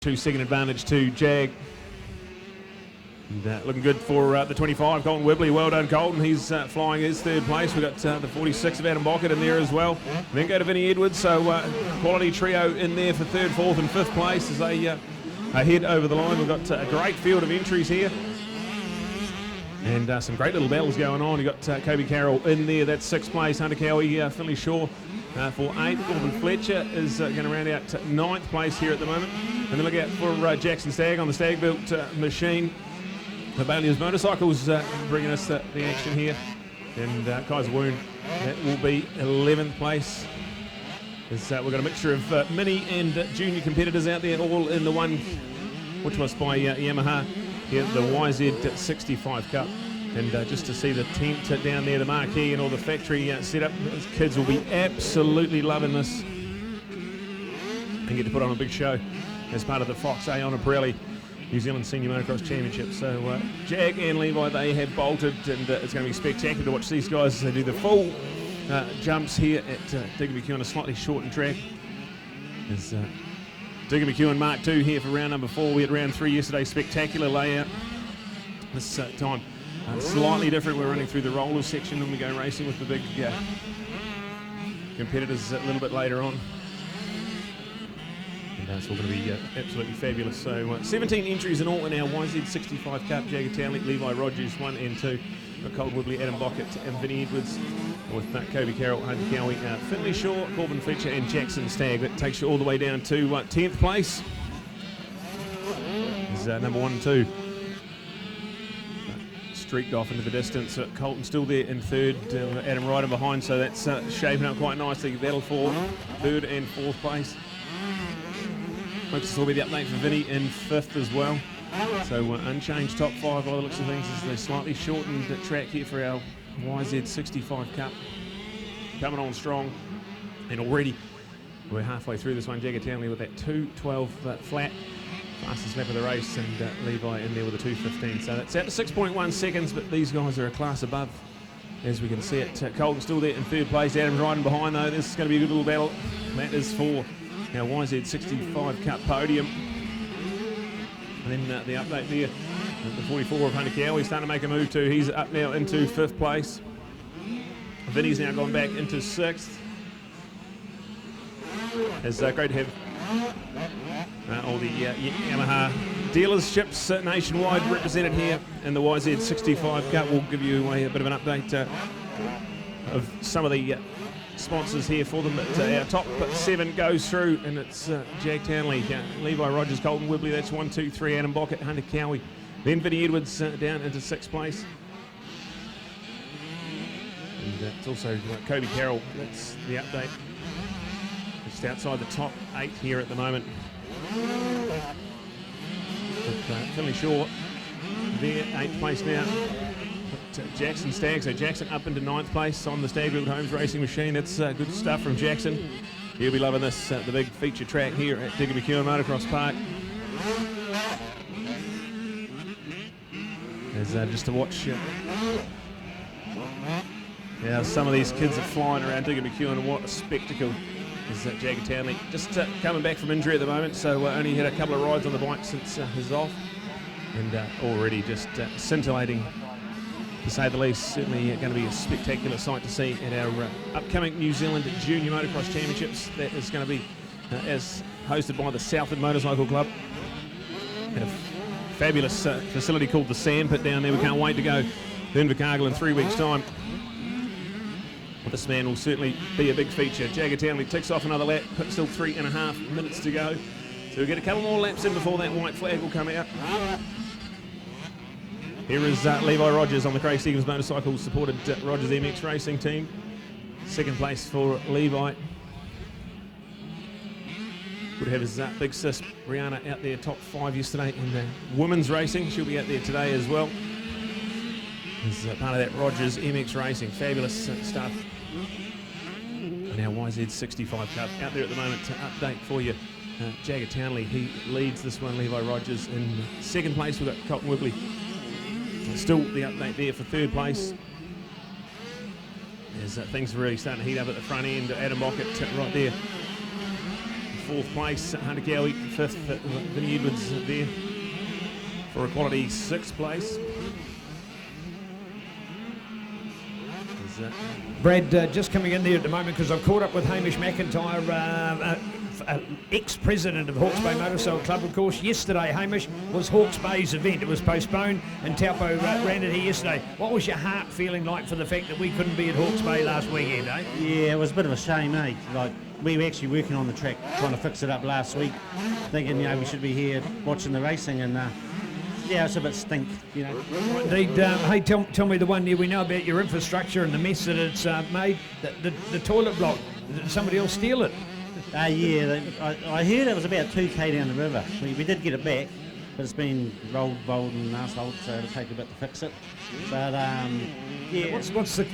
2-second advantage to Jag. And, looking good for the 25, Colton Wibley. Well done, Colton. He's flying his third place. We've got the 46 of Adam Bockett in there as well. Then go to Vinnie Edwards, so quality trio in there for third, fourth and fifth place as they head over the line. We've got a great field of entries here. And some great little battles going on. You've got Kobe Carroll in there, that's sixth place. Hunter Cowie, Finley Shaw for eighth. Corbin Fletcher is going to round out to ninth place here at the moment. And then look out for Jackson Stagg on the Stagg-built machine. The Bailey's Motorcycles bringing us the action here. And Kaiser Woon, that will be 11th place. As, we've got a mixture of mini and junior competitors out there, all in the one, which was by Yamaha. Here, the YZ65 Cup, and just to see the tent down there, the marquee and all the factory setup, those kids will be absolutely loving this and get to put on a big show as part of the Fox Aon Pirelli New Zealand Senior Motocross Championship. So Jag and Levi, they have bolted, and it's going to be spectacular to watch these guys do the full jumps here at Digger McEwen, a slightly shortened track. As, Digger McEwen Mark II here for round number 4. We had round 3 yesterday, spectacular layout. This time slightly different. We're running through the rollers section and we go racing with the big competitors a little bit later on. And it's all going to be absolutely fabulous. So 17 entries in all in our YZ65 Cup. Jagger Townley, Levi Rogers 1 and 2. Colton Wibley, Adam Bockett and Vinnie Edwards, with Kobe Carroll, Hunter Cowie, Finley Shaw, Corbin Fletcher and Jackson Stagg. That takes you all the way down to 10th place. Is number 1 and 2. Streaked off into the distance. Colton still there in third, Adam right in behind, so that's shaping up quite nicely. Battle for third and fourth place. Looks will be the update for Vinnie in fifth as well. So unchanged top 5 by the looks of things. This is a slightly shortened track here for our YZ65 Cup. Coming on strong, and already we're halfway through this one. Jagger Townley with that 2:12 flat. Fastest lap of the race, and Levi in there with a 2:15. So that's out to 6.1 seconds, but these guys are a class above, as we can see it. Colton still there in third place. Adam's riding behind though. This is going to be a good little battle. That is for our YZ65 Cup podium. And then the update there, the 44 of Hunter Cowie starting to make a move too. He's up now into 5th place. Vinny's now gone back into 6th. It's great to have all the Yamaha dealerships nationwide represented here in the YZ65 Cup. We'll give you a bit of an update of some of the sponsors here for them. But our top 7 goes through, and it's Jag Townley, Levi Rogers, Colton Wibley, that's 1, 2, 3, Adam Bockett, Hunter Cowie. Then Vinnie Edwards down into 6th place. And it's also Kobe Carroll, that's the update. Just outside the top 8 here at the moment. But, Finley Shaw there, 8th place now. Jackson Stagg, so Jackson up into 9th place on the Stagg-built Homes racing machine. That's good stuff from Jackson. He'll be loving this, the big feature track here at Digger McEwen Motocross Park. As just to watch some of these kids are flying around Digger McEwen, and what a spectacle is Jagger Townley. Just coming back from injury at the moment, so only had a couple of rides on the bike since his off, and already just scintillating, to say the least. Certainly going to be a spectacular sight to see at our upcoming New Zealand Junior Motocross Championships. That is going to be as hosted by the Southland Motorcycle Club at a fabulous facility called the Sandpit down there. We can't wait to go to Invercargill in 3 weeks' time. This man will certainly be a big feature. Jagger Townley ticks off another lap, but still 3.5 minutes to go. So we'll get a couple more laps in before that white flag will come out. Here is Levi Rogers on the Craig Stevens Motorcycles supported Rogers MX Racing team. 2nd place for Levi. Good to have his big sis Brianna out there, top 5 yesterday in the women's racing. She'll be out there today as well. As part of that Rogers MX Racing. Fabulous stuff. And our YZ65 Cup out there at the moment to update for you. Jagger Townley, he leads this one. Levi Rogers in 2nd place. We've got Colton Wibley. Still the update there for 3rd place. As things are really starting to heat up at the front end. Adam Bockett right there 4th place, Hunter Cowie 5th, Vinnie Edwards there for a quality 6th place. Brad, just coming in there at the moment because I've caught up with Hamish McIntyre, ex-president of Hawke's Bay Motorcycle Club, of course. Yesterday, Hamish, was Hawke's Bay's event. It was postponed and Taupo ran it here yesterday. What was your heart feeling like for the fact that we couldn't be at Hawke's Bay last weekend, eh? Yeah, it was a bit of a shame, eh? Like, we were actually working on the track, trying to fix it up last week, thinking, we should be here watching the racing, and yeah, it's a bit stink, Indeed. Hey, tell me the one year we know about your infrastructure and the mess that it's made. The toilet block, did somebody else steal it? Yeah, I heard it was about 2k down the river. We did get it back, but it's been rolled, bowled and asphalt, so it'll take a bit to fix it. But yeah. What's the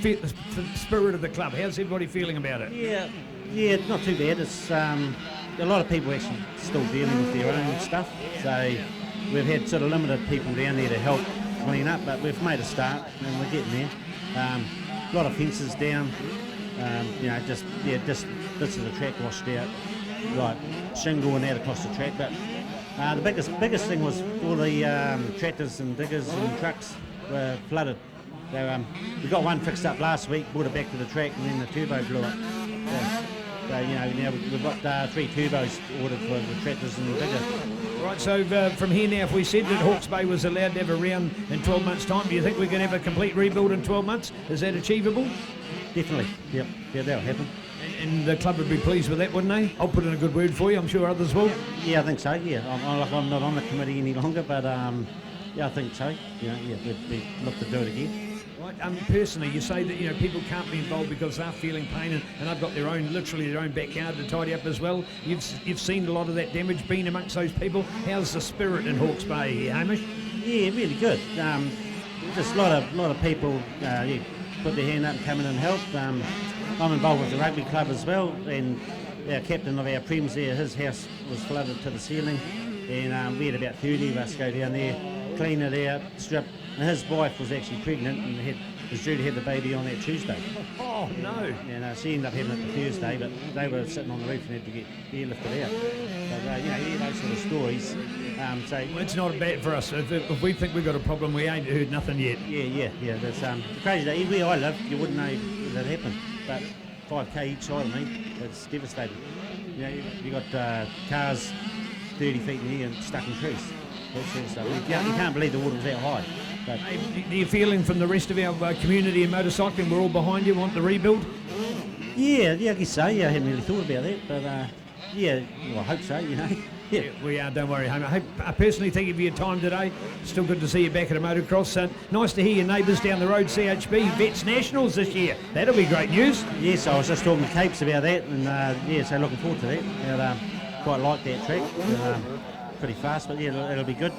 spirit of the club? How's everybody feeling about it? Yeah, not too bad. It's a lot of people actually still dealing with their own stuff, so we've had sort of limited people down there to help clean up, but we've made a start and we're getting there. A lot of fences down, just bits of the track washed out, like shingle and that across the track. But the biggest thing was all the tractors and diggers and trucks were flooded. So we got one fixed up last week, brought it back to the track, and then the turbo blew up. So now we've got 3 turbos ordered for the tractors and the digger. Right, so from here now, if we said that Hawke's Bay was allowed to have a round in 12 months' time, do you think we can have a complete rebuild in 12 months? Is that achievable? Definitely, yep. Yeah, that'll happen. And the club would be pleased with that, wouldn't they? I'll put in a good word for you, I'm sure others will. Yeah, I think so, yeah. I'm not on the committee any longer, but yeah, I think so. We'd look to do it again. Right, personally, you say that people can't be involved because they're feeling pain, and they've got literally their own backyard to tidy up as well. You've seen a lot of that damage, been amongst those people. How's the spirit in Hawke's Bay, Hamish? Yeah, really good. Just a lot of people put their hand up and come in and help. I'm involved with the rugby club as well, and our captain of our Prems there, his house was flooded to the ceiling, and we had about 30 of us go down there, clean it out, strip. And his wife was actually pregnant and was due to have the baby on that Tuesday. Oh, no. And she ended up having it the Thursday, but they were sitting on the roof and had to get airlifted out. But, those sort of stories. Well, it's not bad for us. If we think we've got a problem, we ain't heard nothing yet. Yeah. That's crazy. That where I live, you wouldn't know that happened. But 5k each side of me, it's devastating. You got cars 30 feet in the air and stuck in trees. That sort of stuff. You can't believe the water was that high. But do you feeling from the rest of our community in motorcycling, we're all behind you, want the rebuild? Yeah, I guess so. Yeah, I hadn't really thought about that, but I hope so. Yeah, we are. Don't worry, Homer. I personally thank you for your time today. Still good to see you back at a motocross. Nice to hear your neighbours down the road, CHB Vets Nationals this year. That'll be great news. Yes, I was just talking to Capes about that, and so looking forward to that. And, quite like that track. Pretty fast, but yeah, it'll be good.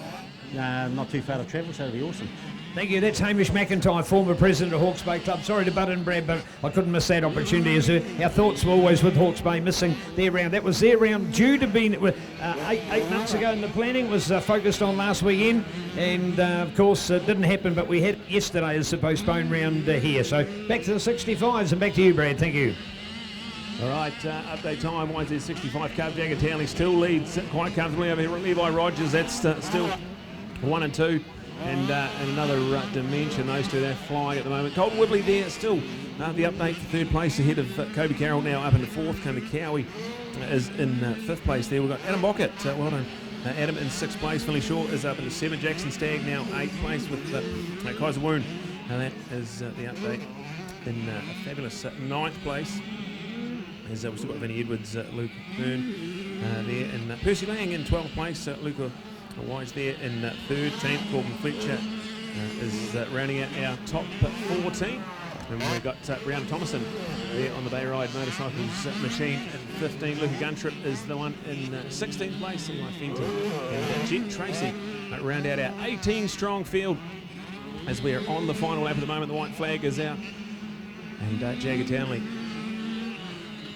Not too far to travel, so it'll be awesome. Thank you. That's Hamish McIntyre, former president of Hawke's Bay Club. Sorry to butt in, Brad, but I couldn't miss that opportunity. As our thoughts were always with Hawke's Bay missing their round. That was their round due to be 8 months ago in the planning. Was focused on last weekend, and of course it didn't happen. But we had yesterday as the postponed round here. So back to the 65s and back to you, Brad. Thank you. All right, update time. YZ65 Cub Jagger Townley still leads quite comfortably over here. Levi Rogers, that's still 1 and 2. And another dimension, those two, they're flying at the moment. Colton Whibley there, still the update for 3rd place ahead of Kobe Carroll, now up into 4th. Hunter Cowie is in 5th place there. We've got Adam Bockett, well done. Adam in 6th place. Finley Shaw is up into 7th. Jackson Stagg now 8th place with Kaiser Woon. Now that is the update in a fabulous 9th place. We've still got Vinnie Edwards, Luke Byrne there, and Percy Lang in 12th place. Luca Wise there in 13th. Corbin Fletcher is rounding out our top 14. And we've got Brown Thomason there on the Bayride Motorcycles machine in 15th. Luca Guntrip is the one in 16th place. Eli Fenton and Jet Tracy round out our 18-strong field as we are on the final lap at the moment. The white flag is out. And Jagger Townley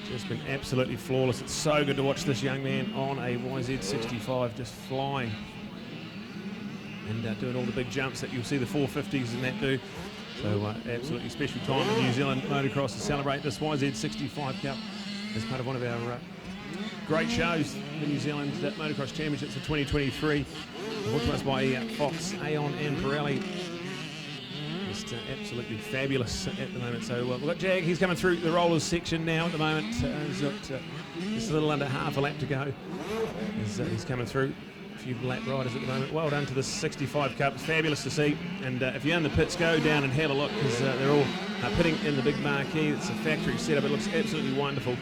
just been absolutely flawless. It's so good to watch this young man on a YZ65 just flying and doing all the big jumps that you'll see the 450s and that do. So absolutely special time in New Zealand motocross to celebrate this YZ65 Cup as part of one of our great shows, the New Zealand Motocross Championships for 2023. Brought to us by Fox, Aon and Pirelli. Just absolutely fabulous at the moment. So we've got Jag, he's coming through the rollers section now at the moment. He's got just a little under half a lap to go. He's coming through. A few lap riders at the moment. Well done to the 65 Cup. It's fabulous to see. And if you're in the pits, go down and have a look, because they're all pitting in the big marquee. It's a factory setup. It looks absolutely wonderful.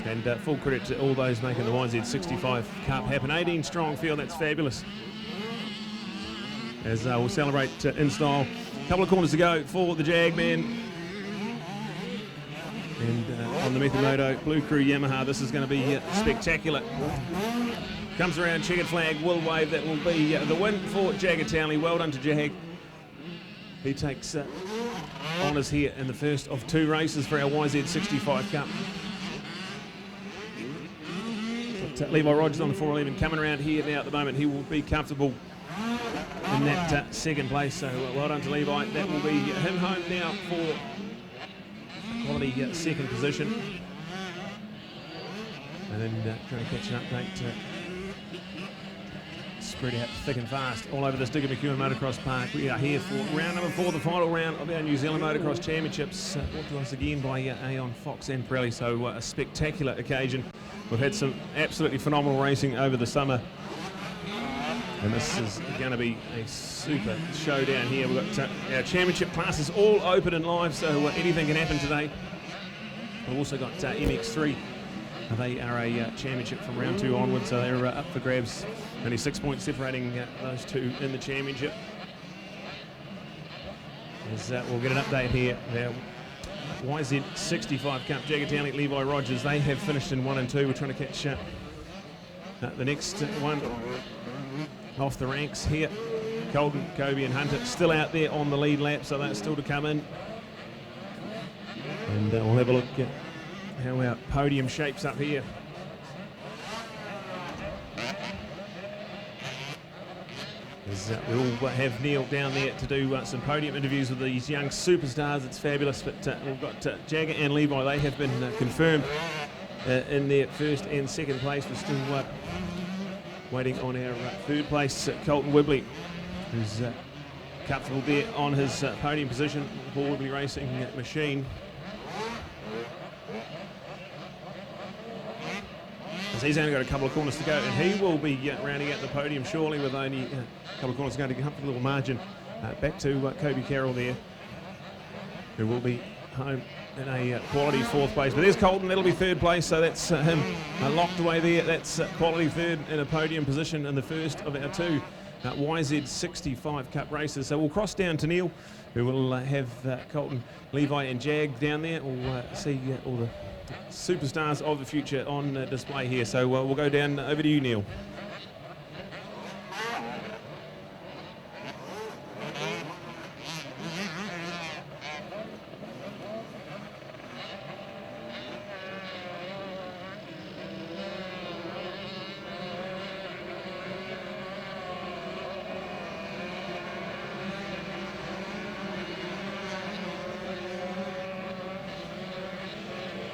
And full credit to all those making the YZ65 Cup happen. 18 strong field, that's fabulous. As we'll celebrate in style. A couple of corners to go for the Jag man. And on the Methamoto Blue Crew Yamaha, this is going to be spectacular. Comes around, checkered flag will wave. That will be the win for Jag Townley. Well done to Jag. He takes honours here in the first of 2 races for our YZ65 Cup. But, Levi Rogers on the 411 coming around here now at the moment. He will be comfortable in that second place. So well done to Levi. That will be him home now for quality second position. And then trying to catch an update. Spread out thick and fast all over this Digger McEwen Motocross Park. We are here for round number 4, the final round of our New Zealand Motocross Championships, brought to us again by Aon, Fox and Pirelli. So a spectacular occasion. We've had some absolutely phenomenal racing over the summer, and this is going to be a super showdown here. We've got our championship classes all open and live, so anything can happen today. We've also got MX3. They are a championship from round 2 onwards, so they're up for grabs. Only 6 points separating those two in the championship. As we'll get an update here. Now, YZ65 Cup, Jag Townley, Levi Rogers, they have finished in 1 and 2. We're trying to catch the next one off the ranks here. Colton, Kobe and Hunter still out there on the lead lap, so that's still to come in. And we'll have a look at how our podium shapes up here. As we all have Neil down there to do some podium interviews with these young superstars. It's fabulous, but we've got Jagger and Levi. They have been confirmed in their first and second place. We're still waiting on our third place, Colton Wibley, who's comfortable there on his podium position. Paul Wibley Racing machine. As he's only got a couple of corners to go, and he will be rounding out the podium shortly with only a couple of corners to go to get a comfortable margin. Back to Kobe Carroll there, who will be home in a quality 4th place. But there's Colton, that'll be 3rd place, so that's him locked away there. That's quality 3rd in a podium position in the first of our 2 YZ65 Cup races. So we'll cross down to Neil, who will have Colton, Levi and Jag down there. We'll see all the superstars of the future on display here. So we'll go down over to you, Neil.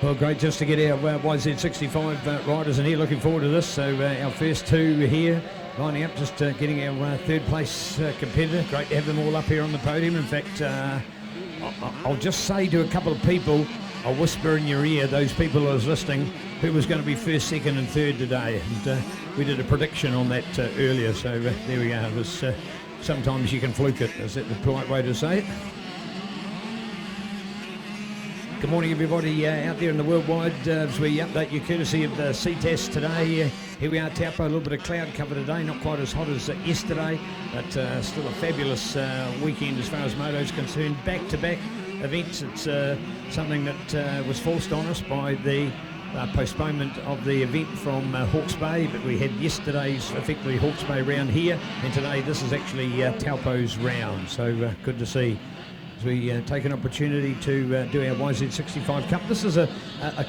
Well, great just to get our YZ65 riders in here. Looking forward to this. So our first 2 here lining up, just getting our 3rd place competitor. Great to have them all up here on the podium. In fact, I'll just say to a couple of people, I'll whisper in your ear, those people who was listening, who was going to be 1st, 2nd and 3rd today. And we did a prediction on that earlier. So there we go. It was, sometimes you can fluke it. Is that the polite way to say it? Good morning, everybody out there in the worldwide as we update you courtesy of the Ctas today. Here we are, Taupo, a little bit of cloud cover today, not quite as hot as yesterday, but still a fabulous weekend as far as moto is concerned. Back-to-back events. It's something that was forced on us by the postponement of the event from Hawke's Bay, but we had yesterday's effectively Hawke's Bay round here, and today this is actually Taupo's round, so good to see. as we take an opportunity to do our YZ65 Cup. This is a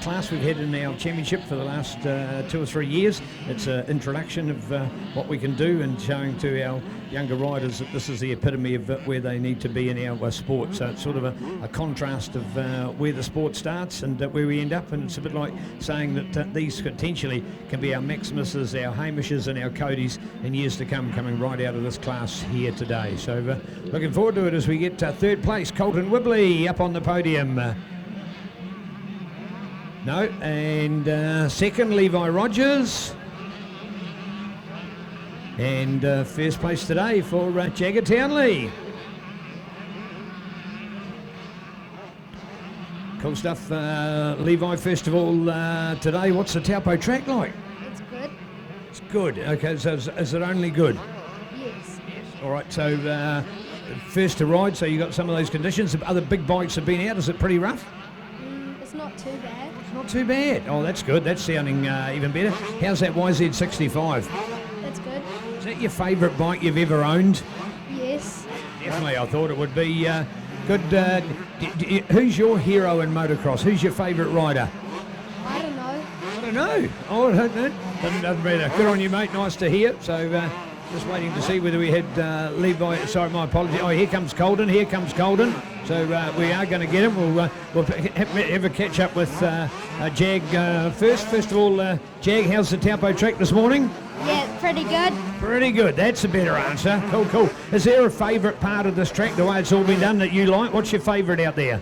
class we've had in our championship for the last 2 or 3 years. It's an introduction of what we can do and showing to our younger riders that this is the epitome of where they need to be in our sport. So it's sort of a contrast of where the sport starts and where we end up, and it's a bit like saying that these potentially can be our Maximuses, our Hamishes and our Codys in years to come, coming right out of this class here today. So looking forward to it as we get third place, Colton Whibley up on the podium. No, and second, Levi Rogers. And first place today for Jagger Townley. Cool stuff. Levi, first of all, today, what's the Taupo track like? It's good. It's good. Okay, so is it only good? Yes. All right, so first to ride, so you got some of those conditions. Other big bikes have been out. Is it pretty rough? It's not too bad. It's not too bad. Oh, that's good. That's sounding even better. How's that YZ65? That's good. Is that your favourite bike you've ever owned? Yes. Definitely, I thought it would be good. Who's your hero in motocross? Who's your favourite rider? I don't know. I don't know. Oh, I don't know. Doesn't matter. Good on you, mate. Nice to hear. So just waiting to see whether we had Levi. Sorry, my apologies. Oh, here comes Colden. Here comes Colden. So we are going to get him. We'll have a catch up with Jag first. First of all, Jag, how's the Taupo track this morning? Yeah, pretty good. Pretty good. That's a better answer. Cool, cool. Is there a favourite part of this track, the way it's all been done, that you like? What's your favourite out there?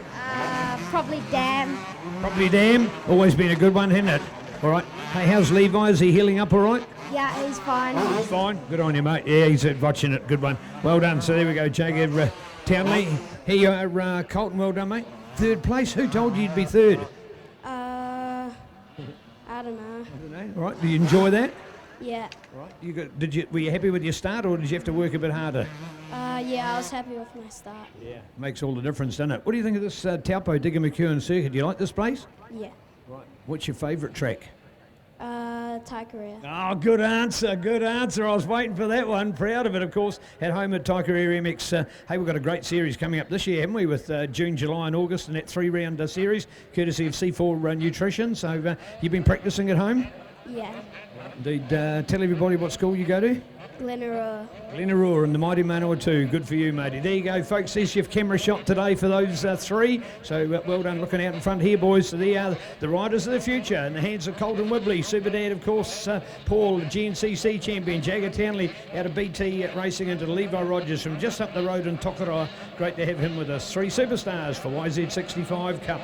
Probably Dam. Probably Dam. Always been a good one, hasn't it? All right. Hey, how's Levi? Is he healing up all right? Yeah, he's fine. He's fine. Good on you, mate. Yeah, he's watching it. Good one. Well done. So there we go, Jacob Townley. Here you are, Colton. Well done, mate. Third place. Who told you you'd be third? I don't know. I don't know. All right. Do you enjoy that? Yeah. Right. Were you happy with your start, or did you have to work a bit harder? Yeah, I was happy with my start. Yeah. Makes all the difference, doesn't it? What do you think of this Taupo Digger McEwen circuit? Do you like this place? Yeah. Right. What's your favourite track? Taikaria. Oh, good answer, good answer. I was waiting for that one. Proud of it, of course, at home at Taikaria MX. Hey, we've got a great series coming up this year, haven't we, with June, July and August in that 3-round series, courtesy of C4 Nutrition. So you've been practising at home? Yeah. Indeed. Tell everybody what school you go to. Glenarua. Glenarua and the mighty Manawa 2. Good for you, matey. There you go, folks. There's your camera shot today for those three. So well done looking out in front here, boys. So they are the riders of the future in the hands of Colton Whibley. Super Dad, of course, Paul, GNCC champion. Jagger Townley out of BT racing into Levi Rogers from just up the road in Tokoroa. Great to have him with us. 3 superstars for YZ65 Cup.